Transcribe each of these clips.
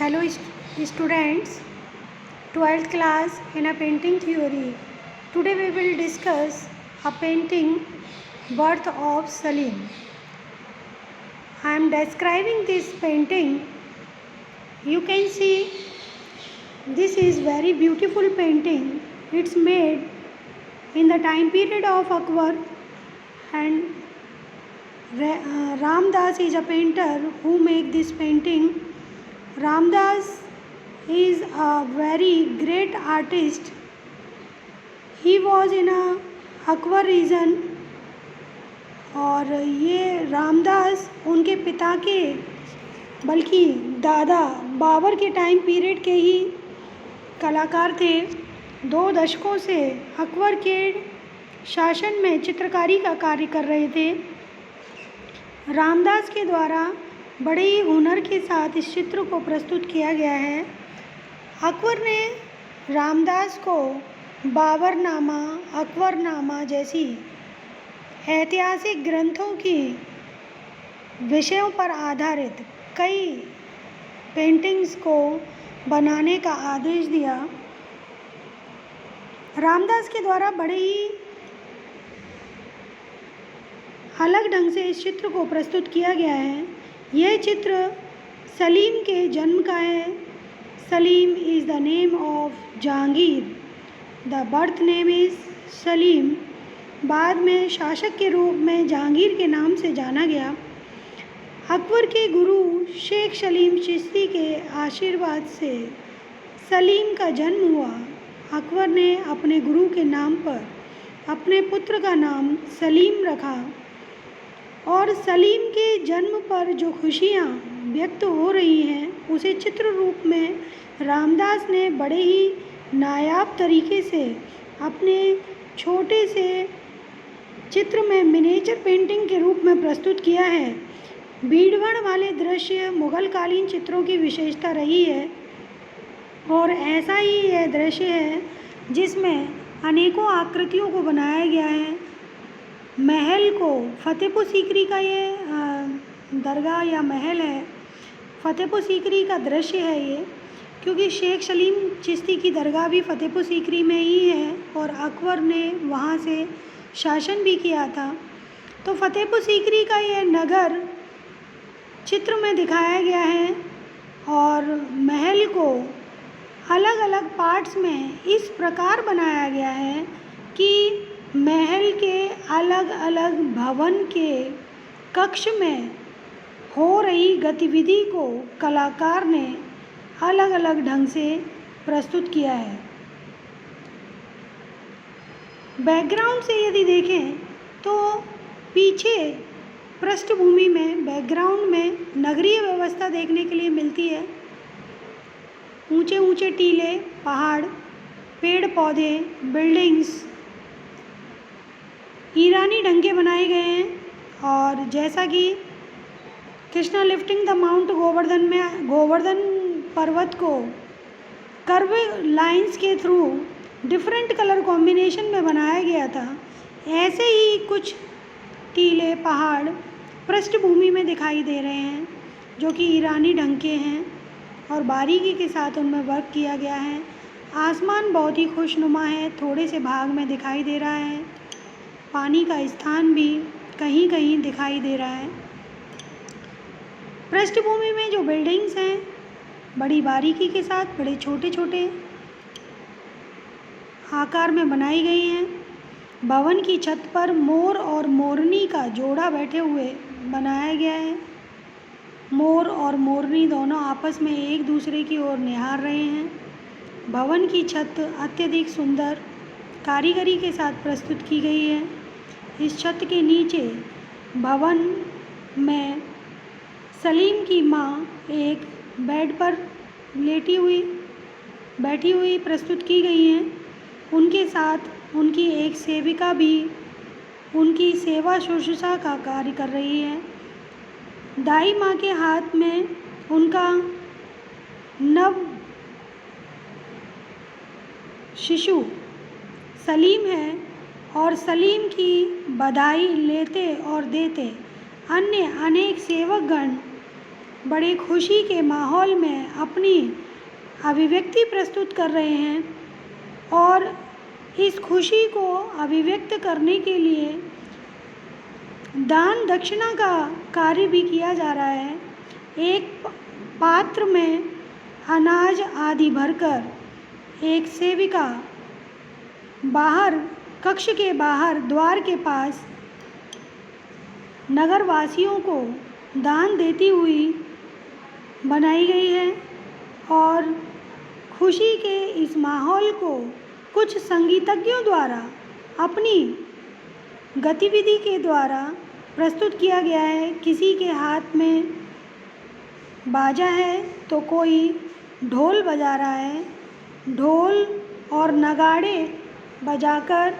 Hello students, 12th class in a painting theory. Today we will discuss a painting Birth of Salim. I am describing this painting. You can see this is very beautiful painting. It's made in the time period of Akbar, and Ramdas is a painter who make this painting. Ramdas is a very great artist. He was in a Akbar region, और ये रामदास उनके पिता के बल्कि दादा बाबर के time period के ही कलाकार थे। 2 दशकों से अकबर के शासन में चित्रकारी का कार्य कर रहे थे। रामदास के द्वारा बड़े ही हुनर के साथ इस चित्र को प्रस्तुत किया गया है। अकबर ने रामदास को बाबरनामा, अकबरनामा जैसी ऐतिहासिक ग्रंथों की विषयों पर आधारित कई पेंटिंग्स को बनाने का आदेश दिया। रामदास के द्वारा बड़े ही अलग ढंग से इस चित्र को प्रस्तुत किया गया है। यह चित्र सलीम के जन्म का है। Salim is the name of Jahangir. The birth name is Salim. बाद में शासक के रूप में जहांगीर के नाम से जाना गया। अकबर के गुरु शेख सलीम चिश्ती के आशीर्वाद से सलीम का जन्म हुआ। अकबर ने अपने गुरु के नाम पर अपने पुत्र का नाम सलीम रखा, और सलीम के जन्म पर जो खुशियाँ व्यक्त हो रही हैं उसे चित्र रूप में रामदास ने बड़े ही नायाब तरीके से अपने छोटे से चित्र में मिनिएचर पेंटिंग के रूप में प्रस्तुत किया है। भीड़भाड़ वाले दृश्य मुगलकालीन चित्रों की विशेषता रही है, और ऐसा ही यह दृश्य है जिसमें अनेकों आकृतियों को बनाया गया है। महल को फतेहपुर सीकरी का ये दरगाह या महल है, फतेहपुर सीकरी का दृश्य है ये, क्योंकि शेख सलीम चिश्ती की दरगाह भी फतेहपुर सीकरी में ही है और अकबर ने वहाँ से शासन भी किया था। तो फतेहपुर सीकरी का ये नगर चित्र में दिखाया गया है, और महल को अलग अलग पार्ट्स में इस प्रकार बनाया गया है कि महल के अलग अलग भवन के कक्ष में हो रही गतिविधि को कलाकार ने अलग अलग ढंग से प्रस्तुत किया है। बैकग्राउंड से यदि देखें तो पीछे पृष्ठभूमि में बैकग्राउंड में नगरीय व्यवस्था देखने के लिए मिलती है। ऊंचे ऊंचे टीले, पहाड़, पेड़ पौधे, बिल्डिंग्स ईरानी ढंग के बनाए गए हैं। और जैसा कि Krishna lifting the mount Govardhan में गोवर्धन पर्वत को कर्व लाइंस के थ्रू डिफरेंट कलर कॉम्बिनेशन में बनाया गया था, ऐसे ही कुछ टीले, पहाड़ पृष्ठभूमि में दिखाई दे रहे हैं जो कि ईरानी ढंग के हैं और बारीकी के साथ उनमें वर्क किया गया है। आसमान बहुत ही खुशनुमा है, थोड़े से भाग में दिखाई दे रहा है। पानी का स्थान भी कहीं कहीं दिखाई दे रहा है। पृष्ठभूमि में जो बिल्डिंग्स हैं बड़ी बारीकी के साथ बड़े छोटे छोटे आकार में बनाई गई हैं। भवन की छत पर मोर और मोरनी का जोड़ा बैठे हुए बनाया गया है। मोर और मोरनी दोनों आपस में एक दूसरे की ओर निहार रहे हैं। भवन की छत अत्यधिक सुंदर कारीगरी के साथ प्रस्तुत की गई है। इस छत के नीचे भवन में सलीम की माँ एक बेड पर बैठी हुई प्रस्तुत की गई हैं। उनके साथ उनकी एक सेविका भी उनकी सेवा शुश्रूषा का कार्य कर रही है। दाई माँ के हाथ में उनका नव शिशु सलीम है, और सलीम की बधाई लेते और देते अन्य अनेक सेवकगण बड़ी खुशी के माहौल में अपनी अभिव्यक्ति प्रस्तुत कर रहे हैं और इस खुशी को अभिव्यक्त करने के लिए दान दक्षिणा का कार्य भी किया जा रहा है। एक पात्र में अनाज आदि भरकर एक सेविका बाहर, कक्ष के बाहर द्वार के पास नगरवासियों को दान देती हुई बनाई गई है और खुशी के इस माहौल को कुछ संगीतज्ञों द्वारा अपनी गतिविधि के द्वारा प्रस्तुत किया गया है। किसी के हाथ में बाजा है तो कोई ढोल बजा रहा है। ढोल और नगाड़े बजाकर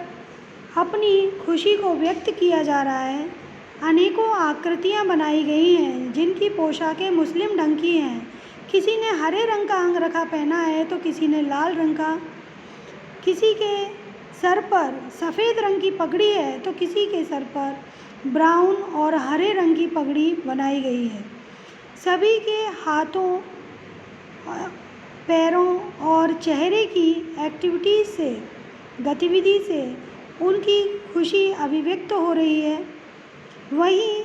अपनी खुशी को व्यक्त किया जा रहा है। अनेकों आकृतियाँ बनाई गई हैं जिनकी पोशाकें मुस्लिम ढंग की हैं। किसी ने हरे रंग का अंगरखा पहना है तो किसी ने लाल रंग का, किसी के सर पर सफ़ेद रंग की पगड़ी है तो किसी के सर पर ब्राउन और हरे रंग की पगड़ी बनाई गई है। सभी के हाथों, पैरों और चेहरे की एक्टिविटीज़ से, गतिविधि से उनकी खुशी अभिव्यक्त हो रही है। वहीं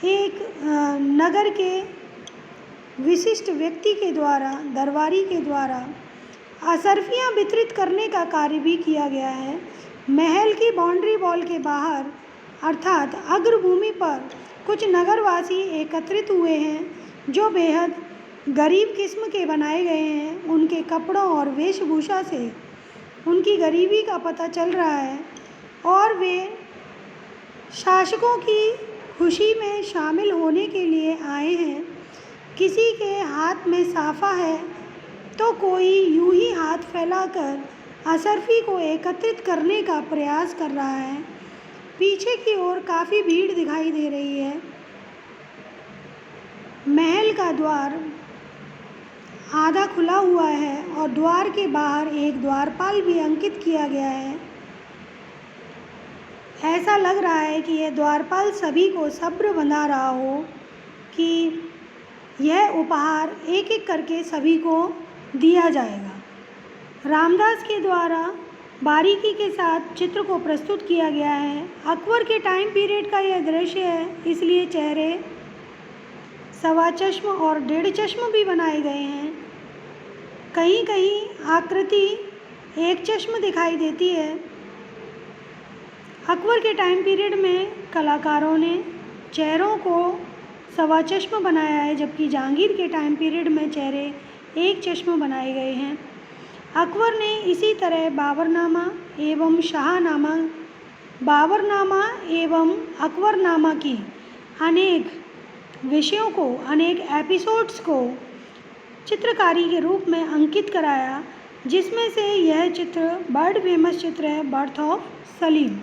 एक नगर के विशिष्ट व्यक्ति के द्वारा, दरबारी के द्वारा असरफियाँ वितरित करने का कार्य भी किया गया है। महल की बाउंड्री वॉल के बाहर अर्थात अग्रभूमि पर कुछ नगरवासी एकत्रित हुए हैं जो बेहद गरीब किस्म के बनाए गए हैं। उनके कपड़ों और वेशभूषा से उनकी गरीबी का पता चल रहा है और वे शासकों की खुशी में शामिल होने के लिए आए हैं। किसी के हाथ में साफा है तो कोई यूं ही हाथ फैलाकर असरफी को एकत्रित करने का प्रयास कर रहा है। पीछे की ओर काफ़ी भीड़ दिखाई दे रही है। महल का द्वार आधा खुला हुआ है और द्वार के बाहर एक द्वारपाल भी अंकित किया गया है। ऐसा लग रहा है कि यह द्वारपाल सभी को सब्र बंधा रहा हो कि यह उपहार एक एक करके सभी को दिया जाएगा। रामदास के द्वारा बारीकी के साथ चित्र को प्रस्तुत किया गया है। अकबर के टाइम पीरियड का यह दृश्य है, इसलिए चेहरे सवा चश्म और डेढ़ चश्म भी बनाए गए हैं। कहीं कहीं आकृति एक चश्म दिखाई देती है। अकबर के टाइम पीरियड में कलाकारों ने चेहरों को सवा चश्म बनाया है, जबकि जहांगीर के टाइम पीरियड में चेहरे एक चश्म बनाए गए हैं। अकबर ने इसी तरह बाबरनामा एवं शाहनामा, बाबरनामा एवं अकबरनामा की अनेक विषयों को, अनेक एपिसोड्स को चित्रकारी के रूप में अंकित कराया, जिसमें से यह चित्र वर्ल्ड फेमस चित्र है, बर्थ ऑफ सलीम।